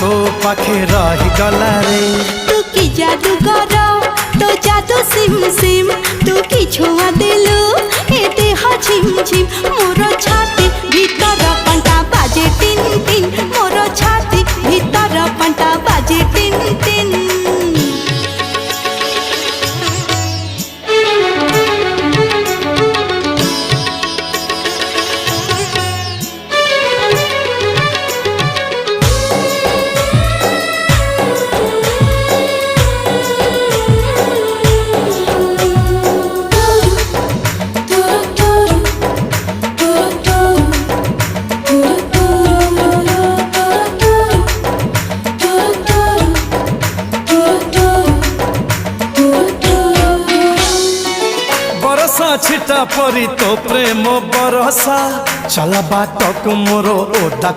तो पाखे रही गला रे। तू की जादू कर तो जादू सिम सिम तू की छुआ दिलु ए देह झिम झिम मोर छाती भीतर पंटा बाजे टिन टिन मोर छाती भीतर पंटा बाजे टिन टिन। छिटा परी तो प्रेम बरसा चला बाटक मोर ओदा।